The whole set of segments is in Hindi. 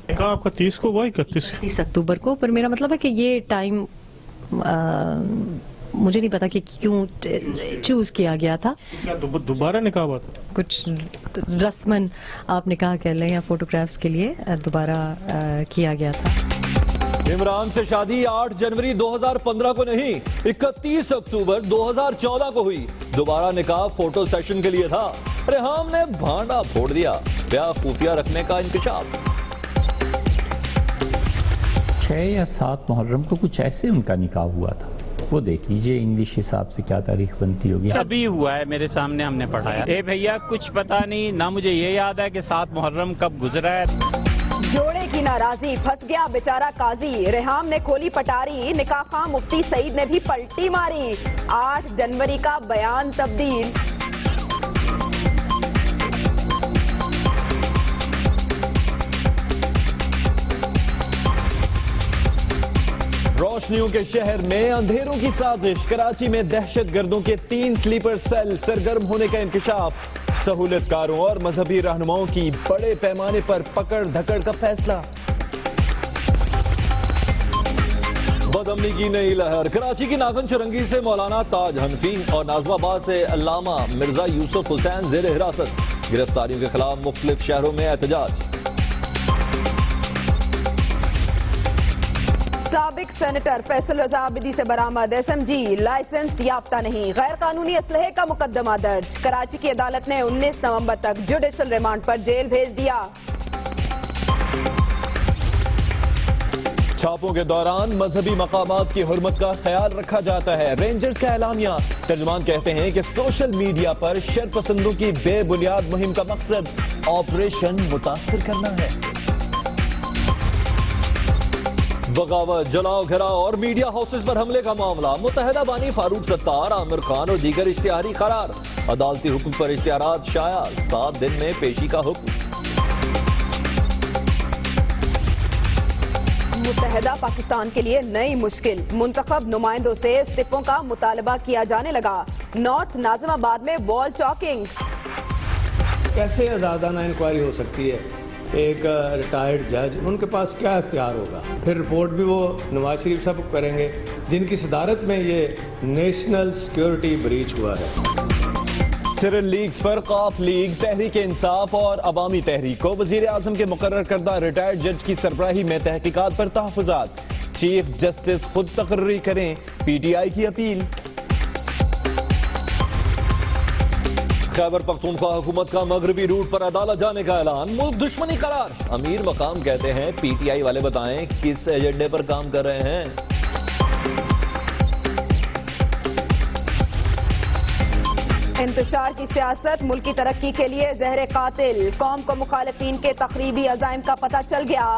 कहा आपका 30 को हुआ 31 अक्टूबर को, पर मेरा मतलब है कि ये टाइम मुझे नहीं पता कि क्यों चूज किया गया था। क्या दोबारा निकाह हुआ था? कुछ रस्मन आप निकाह कह लें या फोटोग्राफ्स के लिए दोबारा किया गया था। इमरान से शादी 8 जनवरी 2015 को नहीं, 31 अक्टूबर 2014 को हुई। दोबारा निकाह फोटो सेशन के लिए था। रेहाम ने भांडा फोड़ दिया, ब्याह खुफिया रखने का इंकशाफ। 6 या 7 मुहर्रम को कुछ ऐसे उनका निकाह हुआ था। वो देख लीजिए इंग्लिश हिसाब से क्या तारीख बनती होगी। अभी हुआ है, मेरे सामने हमने पढ़ाया। ए भैया कुछ पता नहीं ना, मुझे ये याद है कि 7 मुहर्रम कब गुजरा है। जोड़े की नाराजगी, फंस गया बेचारा काजी। रेहाम ने खोली पटारी, निकाह खां मुफ्ती सईद ने भी पलटी मारी। 8 जनवरी का बयान तब्दील। रोशनियों के शहर में अंधेरों की साजिश। कराची में दहशतगर्दों के 3 स्लीपर सेल सरगर्म होने का इंकशाफ। सहूलतकारों और मजहबी रहनुमाओं की बड़े पैमाने पर पकड़ धकड़ का फैसला। बदअमनी की नई लहर। कराची की नागन चुरंगी से मौलाना ताज हनफी और नाजमाबाद से अल्लामा मिर्जा यूसुफ हुसैन जेर हिरासत। गिरफ्तारियों के खिलाफ मुख्तलिफ शहरों में एहतजाज। साबिक सेनेटर फैसल रजा आबिदी से बरामद SMG लाइसेंस याफ्ता नहीं, गैर कानूनी असलहे का मुकदमा दर्ज। कराची की अदालत ने 19 नवंबर तक जुडिशल रिमांड पर जेल भेज दिया। छापों के दौरान मजहबी मकामात की हुर्मत का ख्याल रखा जाता है। रेंजर्स का ऐलानिया। तर्जुमान कहते हैं कि सोशल मीडिया पर शरपसंदों की बेबुनियाद मुहिम का मकसद ऑपरेशन मुतासिर करना है। बगावत, जलाओ, घेराव और मीडिया हाउसेस पर हमले का मामला। मुत्तहिदा बानी फारूक सत्तार, आमिर खान और दीगर इश्तिहारी करार। अदालती हुक्म पर इश्तिहारात शाया। 7 दिन में पेशी का हुक्म। मुत्तहिदा पाकिस्तान के लिए नई मुश्किल। मुंतखब नुमाइंदों से इस्तीफों का मुतालबा किया जाने लगा। नॉर्थ नाजिमाबाद में वॉल चॉकिंग। कैसे आज़ादाना इंक्वायरी हो सकती है? एक रिटायर्ड जज, उनके पास क्या इख्तियार होगा? फिर रिपोर्ट भी वो नवाज शरीफ साहब करेंगे, जिनकी सदारत में ये नेशनल सिक्योरिटी ब्रीच हुआ है। सिरिल लीग्स पर काफ लीग, तहरीक इंसाफ और अवामी तहरीक को वजीर आजम के मुकर्रर करदा रिटायर्ड जज की सरबराही में तहकीकात पर तहफ़्फ़ुज़ात। चीफ जस्टिस खुद तकर्री करें, PTI की अपील। खैबर पख्तूनख्वा हुकूमत का मगरबी रूट पर अदालत जाने का ऐलान। मुल्क दुश्मनी करार। अमीर मकाम कहते हैं PTI वाले बताएं किस एजेंडे पर काम कर रहे हैं। इंतशार की सियासत मुल्क की तरक्की के लिए जहर कातिल। कौम को मुखालिफिन के तकरीबी अजाइम का पता चल गया।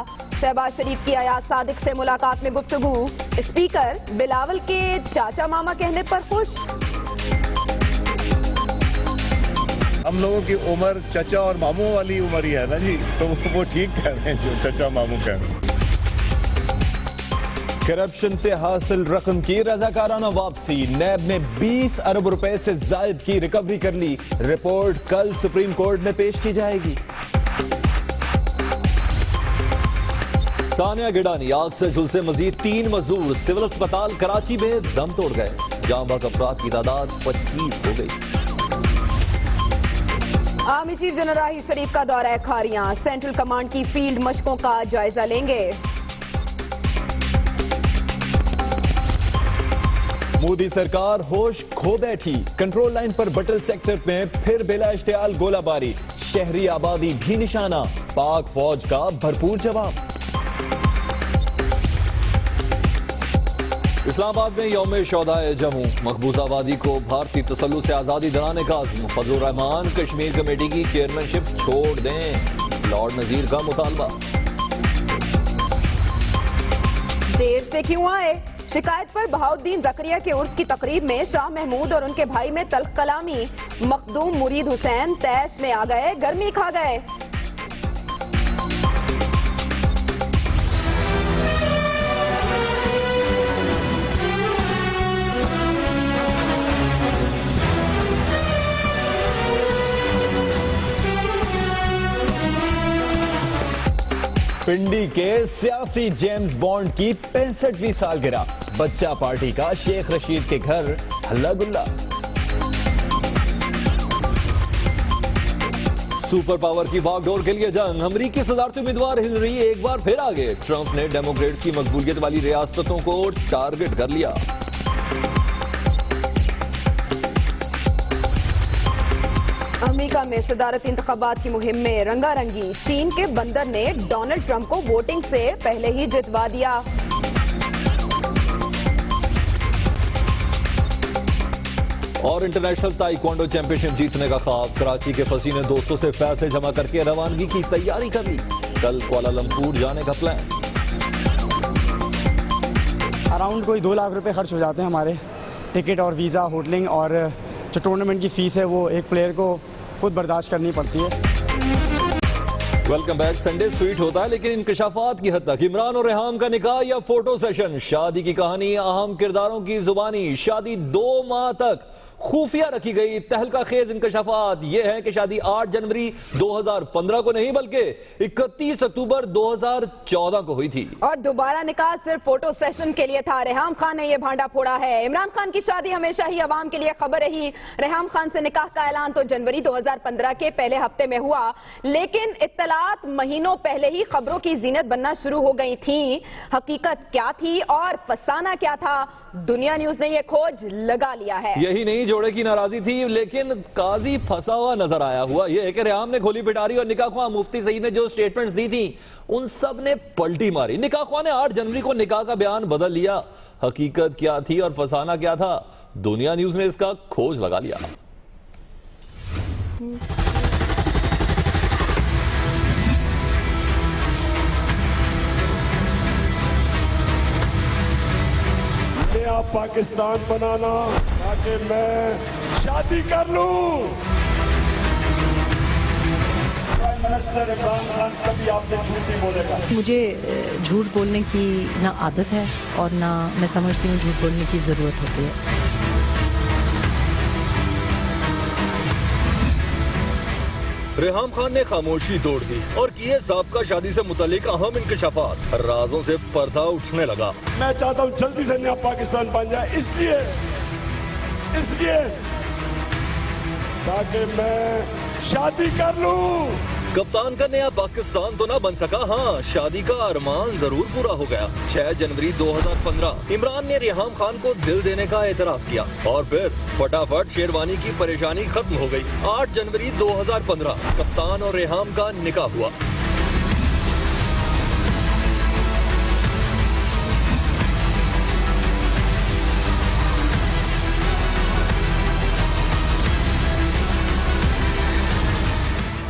शहबाज शरीफ की अयाज सादिक से मुलाकात में गुफ्तगू। स्पीकर बिलावल के चाचा मामा कहने पर खुश। हम लोगों की उम्र चचा और मामू वाली उम्र ही है ना जी, तो वो ठीक कह रहे हैं जो चचा मामू कह रहे हैं। करप्शन से हासिल रकम की रजाकाराना वापसी। नैब ने 20 अरब रुपए से जायद की रिकवरी कर ली। रिपोर्ट कल सुप्रीम कोर्ट में पेश की जाएगी। सानिया गिडानी आग से झुलसे मजीद 3 मजदूर सिविल अस्पताल कराची में दम तोड़ गए। जाँ बहक अफराद की तादाद 25 हो गई। आर्मी चीफ जनरल राहील शरीफ का दौरा है खारियां। सेंट्रल कमांड की फील्ड मशकों का जायजा लेंगे। मोदी सरकार होश खो बैठी। कंट्रोल लाइन पर बटल सेक्टर में फिर बेला इश्तियाल गोलाबारी। शहरी आबादी भी निशाना। पाक फौज का भरपूर जवाब। इस्लामाबाद में यौम शोहदाए जम्मू। मकबूजा आबादी को भारतीय तसल्लुत से आजादी दिलाने का आज़म। फजलुर रहमान कश्मीर कमेटी की चेयरमैनशिप छोड़ दें, लॉर्ड नजीर का मुतालबा। देर से क्यों आए? शिकायत पर बहाउद्दीन जकरिया के उर्स की तकरीब में शाह महमूद और उनके भाई में तल्ख कलामी। मखदूम मुरीद हुसैन तैश में आ गए, गर्मी खा गए। पिंडी के सियासी जेम्स बॉन्ड की 65वीं सालगिरह, बच्चा पार्टी का शेख रशीद के घर हल्ला गुल्ला। सुपर पावर की बागडोर के लिए जंग, अमरीकी सदारती उम्मीदवार हिलरी एक बार फिर आगे, ट्रंप ने डेमोक्रेट्स की मकबूलियत वाली रियासतों को टारगेट कर लिया। अमेरिका में सदारती इंतखाबात की मुहिम में रंगारंगी, चीन के बंदर ने डोनाल्ड ट्रंप को वोटिंग से पहले ही जितवा दिया। और इंटरनेशनल ताइक्वांडो चैंपियनशिप जीतने का ख्वाब, कराची के फसीने दोस्तों से पैसे जमा करके रवानगी की तैयारी कर ली, कल कुआलालंपुर जाने का प्लान। अराउंड कोई 2 लाख रुपए खर्च हो जाते हैं हमारे, टिकट और वीज़ा, होटलिंग, और जो टूर्नामेंट की फीस है वो एक प्लेयर को खुद बर्दाश्त करनी पड़ती है। Welcome back. संडे स्वीट होता है लेकिन इंकशाफात की हद तक। इमरान और रेहाम का निकाह या फोटो सेशन, शादी की कहानी, अहम किरदारों की जुबानी, शादी 2 माह तक खुफिया रखी गई। तहलका खेज इंकशाफात ये है कि शादी 8 जनवरी 2015 को नहीं बल्कि 31 अक्टूबर 2014 को हुई थी। और दोबारा निकाह सिर्फ फोटो सेशन के लिए था। रेहाम खान ने यह भांडा फोड़ा है। इमरान खान की शादी हमेशा ही अवाम के लिए खबर रही। रेहाम खान से निकाह का ऐलान तो जनवरी 2015 के पहले हफ्ते में हुआ, लेकिन इत्तलात महीनों पहले ही खबरों की जीनत बनना शुरू हो गई थी। हकीकत क्या थी और फसाना क्या था, दुनिया न्यूज ने यह खोज लगा लिया है। यही नहीं, जोड़े की नाराजी थी लेकिन काजी फंसा हुआ नजर आया। हुआ यह है कि रेहाम ने खोली पिटारी और निकाह ख्वाह मुफ्ती सईद ने जो स्टेटमेंट्स दी थी उन सब ने पलटी मारी। निकाह ख्वाह ने 8 जनवरी को निकाह का बयान बदल लिया। हकीकत क्या थी और फसाना क्या था, दुनिया न्यूज ने इसका खोज लगा लिया। नया पाकिस्तान बनाना ताकि मैं शादी कर लूं। प्राइम मिनिस्टर इमरान खान कभी आपसे झूठ नहीं बोलेगा। मुझे झूठ बोलने की ना आदत है और ना मैं समझती हूँ झूठ बोलने की ज़रूरत होती है। रेहाम खान ने खामोशी तोड़ दी और किए साबका शादी से मुतालिक अहम इंकशाफात। राजों से पर्दा उठने लगा। मैं चाहता हूं जल्दी से नया पाकिस्तान बन जाए, इसलिए ताकि मैं शादी कर लूं। कप्तान का नया पाकिस्तान तो ना बन सका, हाँ शादी का अरमान जरूर पूरा हो गया। 6 जनवरी 2015 इमरान ने रेहाम खान को दिल देने का एतराफ किया और फिर फटाफट शेरवानी की परेशानी खत्म हो गई। 8 जनवरी 2015 कप्तान और रेहाम का निकाह हुआ।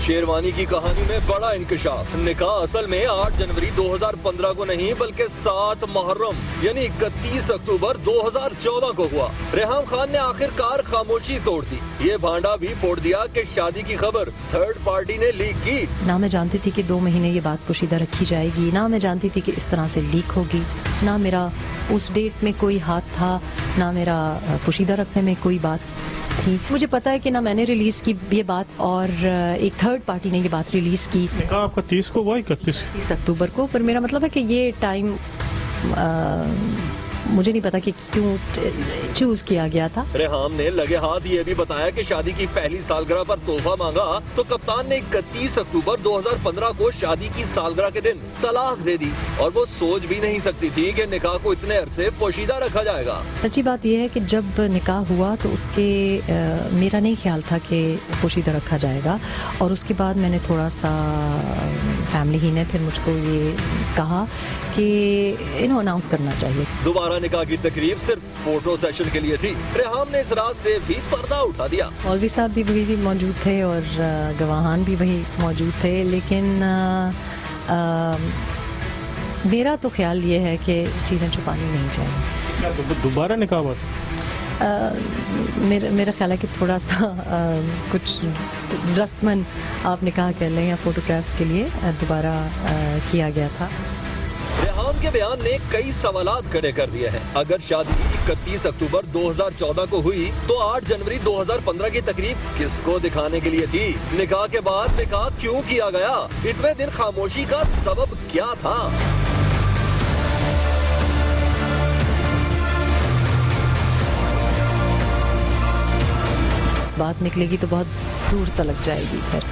शेरवानी की कहानी में बड़ा इंकशाफ। निकाह असल में 8 जनवरी 2015 को नहीं बल्कि 7 मुहर्रम यानी 31 अक्टूबर 2014 को हुआ। रेहाम खान ने आखिरकार खामोशी तोड़ दी। ये भांडा भी फोड़ दिया कि शादी की खबर थर्ड पार्टी ने लीक की। ना मैं जानती थी कि 2 महीने ये बात पोशीदा रखी जाएगी, ना मैं जानती थी कि इस तरह से लीक होगी, ना मेरा उस डेट में कोई हाथ था, ना मेरा पोशीदा रखने में कोई बात थी। मुझे पता है कि ना मैंने रिलीज की ये बात और एक थर्ड पार्टी ने ये बात रिलीज की। निकाह आपका 30 को हुआ, 31 अक्टूबर को। पर मेरा मतलब है कि ये टाइम मुझे नहीं पता कि क्यों चूज किया गया था। रेहाम ने लगे हाथ ये भी बताया कि शादी की पहली सालगिरह पर तोहफा मांगा तो कप्तान ने 31 अक्टूबर 2015 को शादी की सालगिरह के दिन तलाक दे दी और वो सोच भी नहीं सकती थी कि निकाह को इतने अरसे पोशीदा रखा जाएगा। सच्ची बात यह है कि जब निकाह हुआ तो उसके मेरा नहीं ख्याल था कि पोशीदा रखा जाएगा और उसके बाद मैंने थोड़ा सा फैमिली ही ने फिर मुझको ये कहा कि इन्हें अनाउंस करना चाहिए। दोबारा निकाह की तकरीब सिर्फ फोटो सेशन के लिए थी। रेहाम ने इस रात से भी पर्दा उठा दिया। मौलवी साहब भी वही भी मौजूद थे और गवाहान भी वही मौजूद थे, लेकिन मेरा तो ख्याल ये है कि चीज़ें छुपानी नहीं चाहिए। दोबारा निकाह हुआ? मेरा ख्याल है कि थोड़ा सा कुछ रस्मन आप निकाह कह लें या फोटोग्राफ्स के लिए दोबारा किया गया था। रेहान के बयान ने कई सवालात खड़े कर दिए हैं। अगर शादी 31 अक्टूबर 2014 को हुई तो 8 जनवरी 2015 की तकरीब किसको दिखाने के लिए थी? निकाह के बाद निकाह क्यों किया गया? इतने दिन खामोशी का सबब क्या था? बात निकलेगी तो बहुत दूर तलक जाएगी फिर।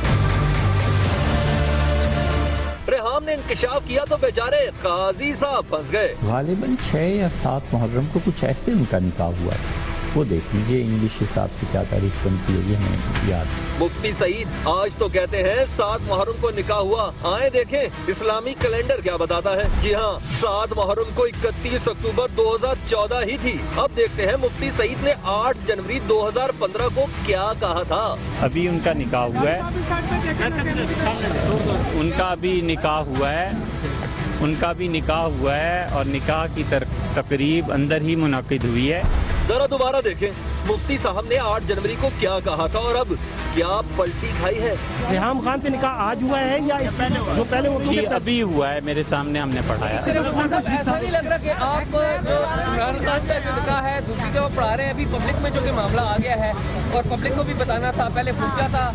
रेहान ने इंकशाफ किया तो बेचारे काजी साहब फंस गए। गालिबन 6 या 7 मुहर्रम को कुछ ऐसे उनका निकाह हुआ था। वो देख लीजिए इंग्लिश हिसाब से क्या तारीख बनती है, ये हमें याद। मुफ्ती सईद आज तो कहते हैं 7 मुहर्रम को निकाह हुआ। आए देखें इस्लामी कैलेंडर क्या बताता है। जी हाँ, 7 मुहर्रम को 31 अक्टूबर 2014 ही थी। अब देखते हैं मुफ्ती सईद ने 8 जनवरी 2015 को क्या कहा था। अभी उनका निकाह हुआ है, उनका अभी निकाह हुआ है, उनका भी निकाह हुआ है और निकाह की तकरीब अंदर ही मुनाकिद हुई है। जरा दोबारा देखें मुफ्ती साहब ने 8 जनवरी को क्या कहा था और अब क्या पलटी खाई है। रेहान खान से निकाह आज हुआ है या जो पहले वो जी अभी हुआ है, मेरे सामने हमने पढ़ाया। ऐसा नहीं लग रहा कि आप इमरान खान का जो निकाह है दूसरी जगह पढ़ा रहे हैं। अभी पब्लिक में जो कि मामला आ गया है और पब्लिक को भी बताना था। पहले पूछा था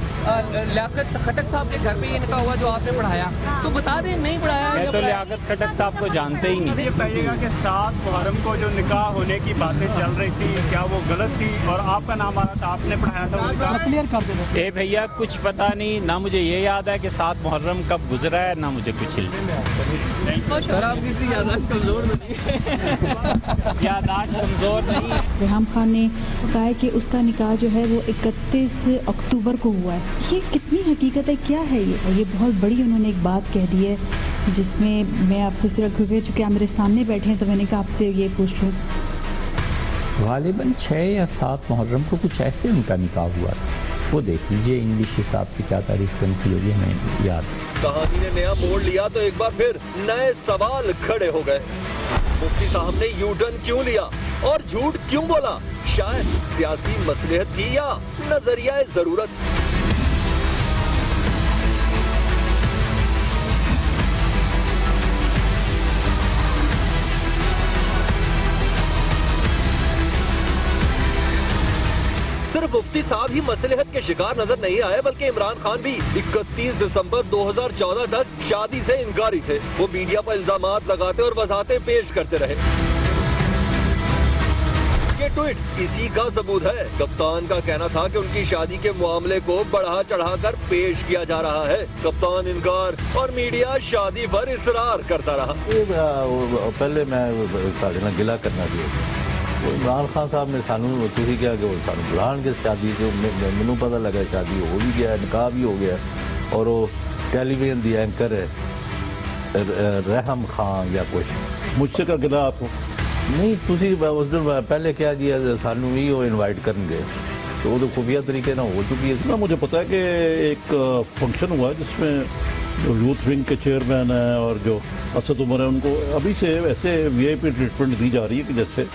लियाकत खटक साहब के घर पे ये निकाह हुआ जो आपने पढ़ाया, तो बता दें नहीं पढ़ाया। मैं तो लियाकत खटक साहब को जानते ही नहीं। ये बताइएगा कि 7 मुहर्रम को जो निकाह होने की बातें चल रही थी क्या वो गलत थी और आपका नाम आ रहा था, आपने पढ़ाया था? क्लियर कर देना। ए भैया कुछ पता नहीं, ना मुझे ये याद है कि 7 मुहर्रम कब गुजरा है, ना मुझे कुछ सर आपकी इतनी याददाश्त कमजोर नहीं है। याददाश्त कमजोर नहीं है। रेहान खान ने कहा है कि उसका निकाह जो है वो 31 अक्टूबर को हुआ है। ये कितनी हकीकत है, क्या है ये बहुत बड़ी उन्होंने एक बात कह दी है जिसमें मैं आपसे सिर्फ क्योंकि चूँकि आप मेरे सामने बैठे हैं तो मैंने कहा आपसे ये पूछ लूँ। गालिबन 6 या 7 मुहर्रम को कुछ ऐसे उनका निकाह हुआ था। वो देख लीजिए इंग्लिश हिसाब से क्या तारीख बनती है, ये हमें याद। कहानी ने नया मोड़ लिया तो एक बार फिर नए सवाल खड़े हो गए। मुफ्ती साहब ने यू टर्न क्यों लिया और झूठ क्यों बोला? शायद सियासी मसलहत थी या नजरिया जरूरत। सिर्फ मुफ्ती साहब ही मसलहत के शिकार नजर नहीं आए बल्कि इमरान खान भी 31 दिसंबर 2014 तक शादी से इनकारी थे। वो मीडिया पर इल्जामात लगाते और वजाहतें पेश करते रहे। ये ट्वीट इसी का सबूत है। कप्तान का कहना था कि उनकी शादी के मामले को बढ़ा चढ़ाकर पेश किया जा रहा है। कप्तान इनकार और मीडिया शादी पर इसरार करता रहा। पहले मैं गिला करना चाहिए। इमरान खान साहब ने सानू तुझी क्या कि वो सानू बुलान के शादी जो मैनू पता लगा शादी हो भी गया, निकाह भी हो गया और वो टेलीविजन दी एंकर है रहम खान या कुछ मुझसे का गिला आप नहीं तुझी उस दिन पहले क्या जी सानू ही वो इन्वाइट करेंगे तो वो खुफिया तरीके ना हो चुकी है। इसमें मुझे पता है कि एक फंक्शन हुआ जिसमें जो यूथ विंग के चेयरमैन हैं और जो असद उमर है उनको अभी से वैसे वीआईपी ट्रीटमेंट दी जा रही है कि जैसे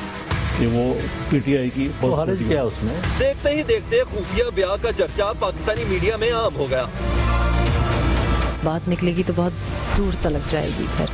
कि वो पीटीआई की क्या उसमें। देखते ही देखते खुफिया ब्याह का चर्चा पाकिस्तानी मीडिया में आम हो गया। बात निकलेगी तो बहुत दूर तलक जाएगी फिर।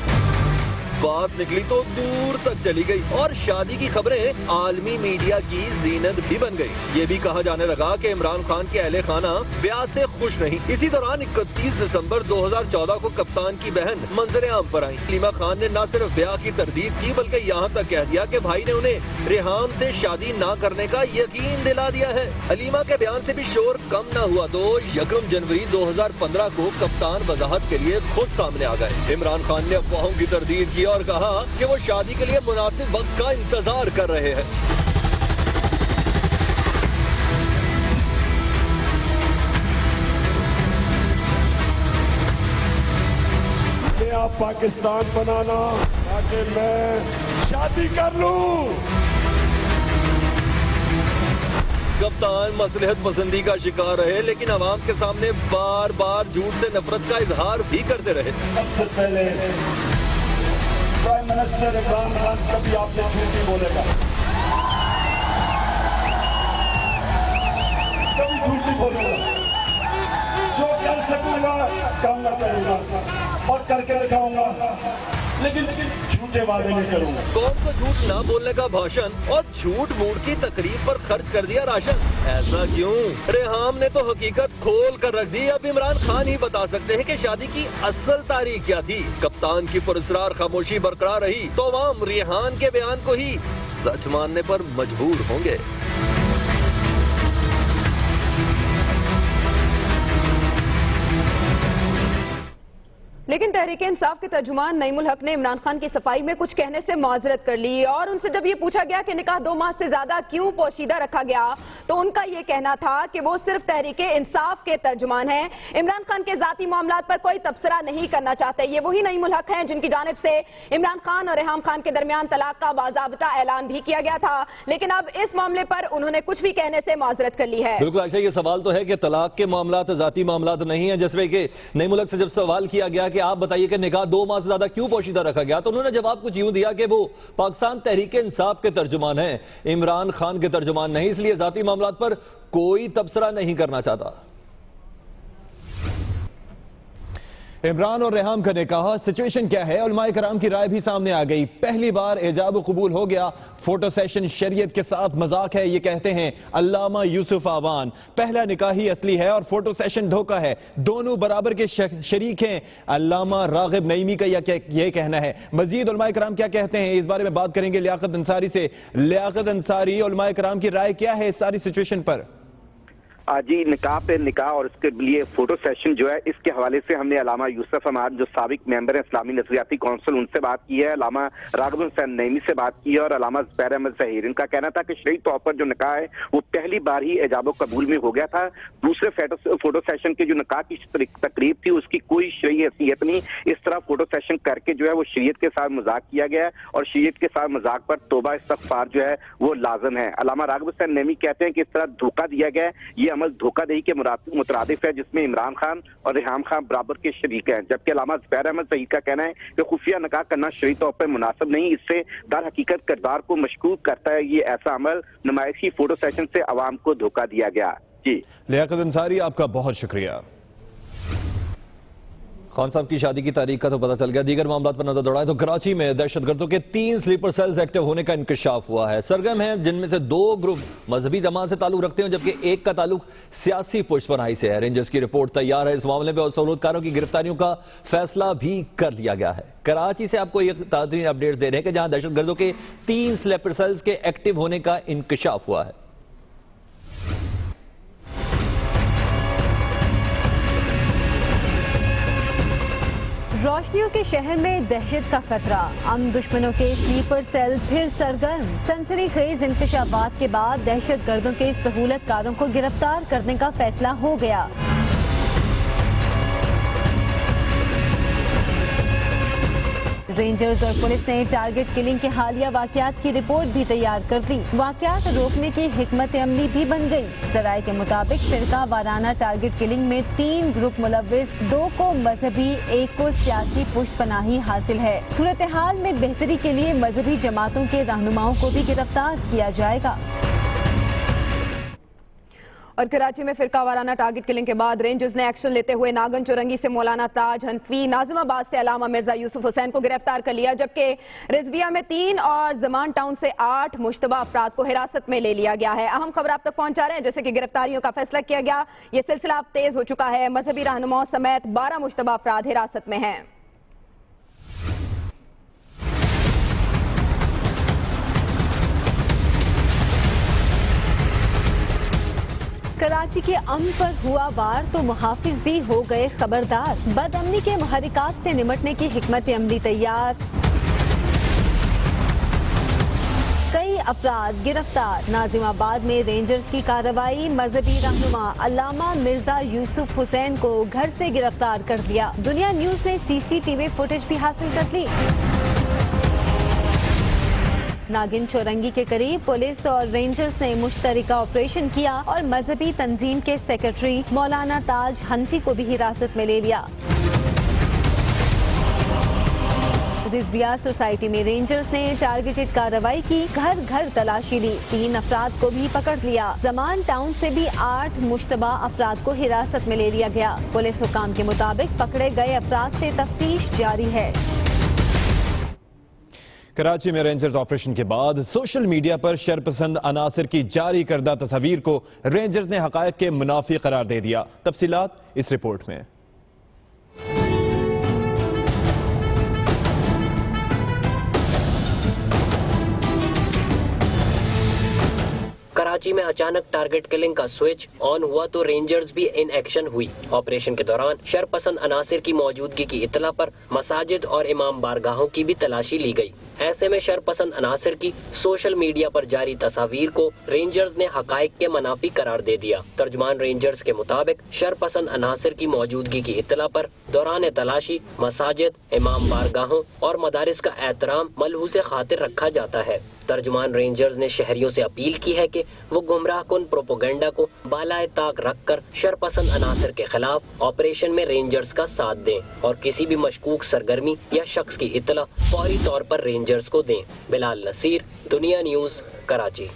बात निकली तो दूर तक चली गई और शादी की खबरें आलमी मीडिया की जीनत भी बन गई। ये भी कहा जाने लगा कि इमरान खान के अहले खाना ब्याह से खुश नहीं। इसी दौरान 31 दिसंबर 2014 को कप्तान की बहन मंजर आम पर आई। हलीमा खान ने न सिर्फ ब्याह की तरदीद की बल्कि यहाँ तक कह दिया कि भाई ने उन्हें रेहान से शादी न करने का यकीन दिला दिया है। हलीमा के बयान से भी शोर कम न हुआ तो 1 जनवरी 2015 को कप्तान वजाहत के लिए खुद सामने आ गए। इमरान खान ने अफवाहों की तरदीद की और कहा कि वो शादी के लिए मुनासिब वक्त का इंतजार कर रहे हैं। नया पाकिस्तान बनाना ताकि मैं शादी कर लूं। कप्तान मसलहत पसंदी का शिकार रहे लेकिन अवाम के सामने बार बार झूठ से नफरत का इजहार भी करते रहे। सबसे पहले प्राइम मिनिस्टर इमरान खान कभी आपसे झूठ नहीं बोलेगा, कभी झूठ नहीं बोलेगा। जो कर सकूंगा कहूंगा करूंगा और करके दिखाऊंगा। लेकिन झूठे वादे नहीं करूंगा। कौम को झूठ ना बोलने का भाषण और झूठ मूठ की तकरीब पर खर्च कर दिया राशन। ऐसा क्यों? रेहाम ने तो हकीकत खोल कर रख दी। अब इमरान खान ही बता सकते हैं कि शादी की असल तारीख क्या थी। कप्तान की पुरस्कार खामोशी बरकरार रही तो अवाम रेहान के बयान को ही सच मानने पर मजबूर होंगे। लेकिन तहरीक इंसाफ के तर्जुमान नईमुल हक ने इमरान खान की सफाई में कुछ कहने से माजरत कर ली और उनसे जब ये पूछा गया कि निकाह 2 माह से ज्यादा क्यों पोशीदा रखा गया तो उनका ये कहना था कि वो सिर्फ तहरीक इंसाफ के तर्जुमान हैं, इमरान खान के जाती मामलात पर कोई तबसरा नहीं करना चाहते। ये वही नईमुल हक हैं जिनकी जानिब से इमरान खान और रेहाम खान के दरमियान तलाक का बाज़ाब्ता ऐलान भी किया गया था, लेकिन अब इस मामले पर उन्होंने कुछ भी कहने से माजरत कर ली है। बिल्कुल आयशा, ये सवाल तो है कि तलाक के मामलात जाती मामलात नहीं है। जिसमें कि नईमुल हक से जब सवाल किया गया कि आप बताइए कि निकाह 2 माह से ज्यादा क्यों पोशीदा रखा गया, तो उन्होंने जवाब कुछ यूं दिया कि वो पाकिस्तान तहरीक इंसाफ के तर्जुमान हैं, इमरान खान के तर्जुमान नहीं, इसलिए जाती मामलात पर कोई तबसरा नहीं करना चाहता। इमरान और रेहाम का निकाह सिचुएशन क्या है? उलमाए कराम की राय भी सामने आ गई। पहली बार इजाब कबूल हो गया। फोटो सेशन शरीयत के साथ मजाक है, ये कहते हैं अल्लामा यूसुफ आवान। पहला निकाह ही असली है और फोटो सेशन धोखा है। दोनों बराबर के शरीक हैं। अल्लामा रागिब नईमी का यह कहना है। मजीद उलमाए कराम क्या कहते हैं, इस बारे में बात करेंगे लियाकत अंसारी से। लियाकत अंसारी, उलमाए कराम की राय क्या है इस सारी सिचुएशन पर? जी, निकाह पे निकाह और इसके लिए फोटो सेशन जो है, इसके हवाले से हमने अलामा यूसुफ अहमद जो साबिक मेंबर है इस्लामी नजरियाती काउंसिल, उनसे बात की है, अलामा रागिब हुसैन नईमी से बात की है और अलामा ज़ुबैर अहमद ज़हीर। इनका कहना था कि शरई तौर पर जो निकाह है वो पहली बार ही एजाब कबूल में हो गया था। दूसरे फोटो सेशन के जो निकाह की तकरीब थी उसकी कोई शरई हैसियत नहीं। इस तरह फोटो सेशन करके जो है वो शरीयत के साथ मजाक किया गया और शरीयत के साथ मजाक पर तौबा इस्तग़फ़ार जो है वो लाज़िम है। अलामा रागिब हुसैन नईमी कहते हैं कि इस तरह धोखा दिया गया, ये अमल धोखाधड़ी के मुतरादिफ है जिसमें इमरान खान और रेहाम खान बराबर के शरीक हैं। जबकि अलामा ज़ुबैर अहमद ज़हीर का कहना है कि खुफिया निकाह करना शरई तौर पर मुनासिब नहीं, इससे दर हकीकत किरदार को मशकूक करता है। ये ऐसा अमल नुमाइशी फोटो सेशन से अवाम को धोखा दिया गया। जी लियाकत अंसारी, आपका बहुत शुक्रिया। खान साहब की शादी की तारीख का तो पता चल गया। दीगर मामलों पर नजर दौड़ाएं तो कराची में दहशतगर्दों के 3 स्लीपर सेल्स एक्टिव होने का इंकशाफ हुआ है। सरगर्म हैं जिनमें से 2 ग्रुप मजहबी जमात से ताल्लुक रखते हैं जबकि एक का ताल्लुक सियासी पुष्पनाही से है। रेंजर्स की रिपोर्ट तैयार है इस मामले में और सहूलतकारों की गिरफ्तारियों का फैसला भी कर लिया गया है। कराची से आपको एक ताज़ा अपडेट दे रहे हैं कि जहां दहशतगर्दों के 3 स्लीपर सेल्स के एक्टिव होने का इंकशाफ हुआ है। रोशनियों के शहर में दहशत का खतरा, अमन दुश्मनों के स्लीपर सेल फिर सरगर्म। सनसनीखेज इंकशाफात के बाद दहशत गर्दों के सहूलतकारों को गिरफ्तार करने का फैसला हो गया। रेंजर्स और पुलिस ने टारगेट किलिंग के हालिया वाकयात की रिपोर्ट भी तैयार कर दी। वाकयात रोकने की हिकमत अमली भी बन गई। जराये के मुताबिक फिरका वाराना टारगेट किलिंग में 3 ग्रुप मुलव्विस, 2 को मजहबी, 1 को सियासी पुष्पनाही हासिल है। सूरत हाल में बेहतरी के लिए मजहबी जमातों के रहनुमाओं को भी गिरफ्तार किया जाएगा। और कराची में फिरका वाराना टारगेट किलिंग के बाद रेंजर्स ने एक्शन लेते हुए नागन चौरंगी से मौलाना ताज हनफी, नाजिमाबाद से अलामा मिर्जा यूसुफ हुसैन को गिरफ्तार कर लिया, जबकि रिजविया में 3 और जमान टाउन से 8 मुश्तबा अफराद को हिरासत में ले लिया गया है। अहम खबर आप तक पहुंचा रहे हैं, जैसे कि गिरफ्तारियों का फैसला किया गया, ये सिलसिला अब तेज हो चुका है। मजहबी रहनुमाओं समेत 12 मुश्तबा अफराद हिरासत में हैं। कराची के अमन पर हुआ वार तो मुहाफिज भी हो गए खबरदार। बदअमनी के मुहरिकात से निमटने की हिकमत अमली तैयार, कई अफराद गिरफ्तार। नाजिमाबाद में रेंजर्स की कार्रवाई, मजहबी रहनुमा अल्लामा मिर्जा यूसुफ हुसैन को घर से गिरफ्तार कर लिया। दुनिया न्यूज ने CCTV फुटेज भी हासिल कर ली। नागिन चौरंगी के करीब पुलिस और रेंजर्स ने मुश्तरका ऑपरेशन किया और मजहबी तंजीम के सेक्रेटरी मौलाना ताज हनफी को भी हिरासत में ले लिया। रिजविया सोसाइटी में रेंजर्स ने टारगेटेड कार्रवाई की, घर घर तलाशी ली, 3 अफराद को भी पकड़ लिया। जमान टाउन से भी 8 मुश्तबा अफराद को हिरासत में ले लिया गया। पुलिस हुकाम के मुताबिक पकड़े गए अफराद से तफ्तीश जारी है। कराची में रेंजर्स ऑपरेशन के बाद सोशल मीडिया पर शरपसंद अनासर की जारी करदा तस्वीर को रेंजर्स ने हकायक के मुनाफी करार दे दिया। तफसीलात इस रिपोर्ट में। कराची में अचानक टारगेट किलिंग का स्विच ऑन हुआ तो रेंजर्स भी इन एक्शन हुई। ऑपरेशन के दौरान शरपसंद अनासिर की मौजूदगी की इत्तला पर मसाजिद और इमाम बारगाहों की भी तलाशी ली गई। ऐसे में शरपसंद अनासिर की सोशल मीडिया पर जारी तस्वीर को रेंजर्स ने हकायक के मुनाफी करार दे दिया। तर्जुमान रेंजर्स के मुताबिक शरपसंद अनासिर की मौजूदगी की इत्तला पर दौरान तलाशी मसाजिद, इमाम बारगाहों और मदारिस का एहतराम मलहूज़े खातिर रखा जाता है। तर्जुमान रेंजर्स ने शहरियों से अपील की है कि वो गुमराह कुन प्रोपोगंडा को बालाए ताक रखकर शरपसंद अनासर के खिलाफ ऑपरेशन में रेंजर्स का साथ दें और किसी भी मशकूक सरगर्मी या शख्स की इत्तला फौरी तौर पर रेंजर्स को दें। बिलाल नसीर, दुनिया न्यूज़, कराची।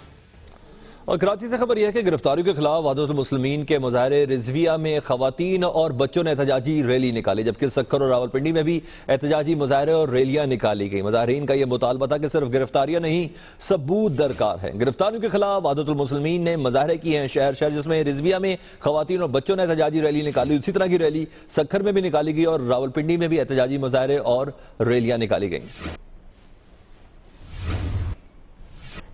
और कराची से खबर यह है कि गिरफ्तारियों के खिलाफ वहदतुल मुस्लिमीन के मुजाहरे रिजविया में खवातीन और बच्चों ने एहतजाजी रैली निकाली, जबकि सक्कर और रावलपिंडी में भी एहतजाजी मुजाहरे और रैलियां निकाली गई। मुजाहरीन का यह मुतालबा था कि सिर्फ गिरफ्तारियां नहीं, सबूत दरकार है। गिरफ्तारियों के खिलाफ वहदतुल मुस्लिमीन ने मुजाहरे किए हैं शहर शहर, जिसमें रिजविया में खवातीन और बच्चों ने एहतजाजी रैली निकाली। उसी तरह की रैली सक्कर में भी निकाली गई और रावलपिंडी में भी एहतजाजी मुजाहरे और रैलियां निकाली गई।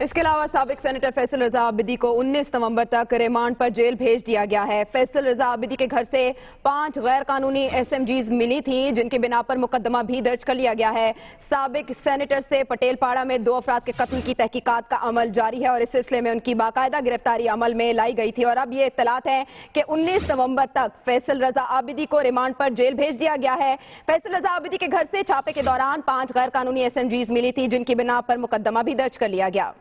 इसके अलावा साबिक सेनेटर फैसल रजा आबिदी को 19 नवंबर तक रिमांड पर जेल भेज दिया गया है। फैसल रजा आबिदी के घर से 5 गैर कानूनी SMGs मिली थी, जिनकी बिना पर मुकदमा भी दर्ज कर लिया गया है। साबिक सेनेटर से पटेलपाड़ा में 2 अफराद के कत्ल की तहकीकात का अमल जारी है और इस सिलसिले में उनकी बाकायदा गिरफ्तारी अमल में लाई गई थी। और अब ये इत्तलात है कि 19 नवंबर तक फैसल रजा आबिदी को रिमांड पर जेल भेज दिया गया है। फैसल रजा आबिदी के घर से छापे के दौरान 5 गैर कानूनी SMGs मिली थी, जिनकी बिना पर मुकदमा भी दर्ज कर लिया गया।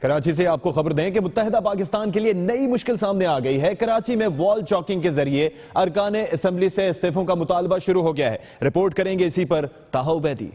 कराची से आपको खबर दें कि मुत्तहिदा पाकिस्तान के लिए नई मुश्किल सामने आ गई है। कराची में वॉल चॉकिंग के जरिए अरकान असेंबली से इस्तीफों का मुतालबा शुरू हो गया है। रिपोर्ट करेंगे इसी पर ताहा उबैदी।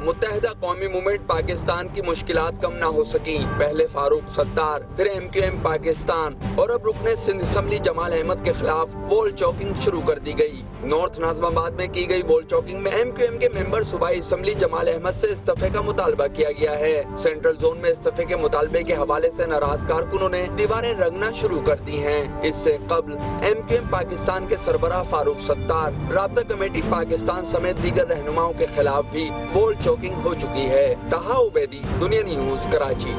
मुत्तहिदा कौमी मूवमेंट पाकिस्तान की मुश्किलात कम ना हो सकी। पहले फारूक सत्तार, फिर MQM पाकिस्तान और अब रुकने सिंध असम्बली जमाल अहमद के खिलाफ वॉल चॉकिंग शुरू कर दी गई। नॉर्थ नाज़िमाबाद में की गई वॉल चॉकिंग में MQM के मेंबर सूबाई असम्बली जमाल अहमद से इस्तीफे का मुतालबा किया गया है। सेंट्रल जोन में इस्तीफे के मुतालबे के हवाले से नाराज कारकुनों ने दीवारें रंगना शुरू कर दी हैं। इससे कबल MQM पाकिस्तान के सरबराह फारूक सत्तार, राब्ता कमेटी पाकिस्तान समेत दीगर रहनुमाओं के खिलाफ भी वॉल चॉकिंग हो चुकी है। ताहा उबैदी, दुनिया न्यूज़, कराची।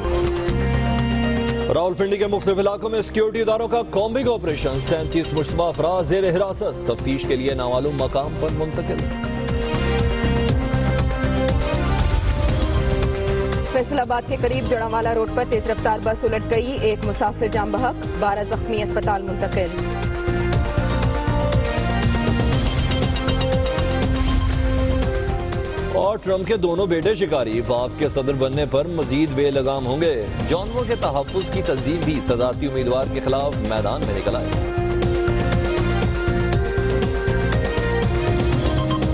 रावलपिंडी के मुख्तलिफ इलाकों में सिक्योरिटी इदारों का कॉम्बिंग ऑपरेशन, 37 मुश्तबा अफराद ज़ेर हिरासत, तफ्तीश के लिए नामालूम मकाम पर मुंतकिल। फैसलाबाद के करीब जड़ावाला रोड पर तेज रफ्तार बस उलट गई, 1 मुसाफिर जाम बहक, 12 जख्मी अस्पताल मुंतकिल। और ट्रंप के दोनों बेटे शिकारी, बाप के सदर बनने पर मजीद बेलगाम होंगे। जानवरों के तहफ्फुज़ की तंजीम भी सदारती उम्मीदवार के खिलाफ मैदान में निकल आए।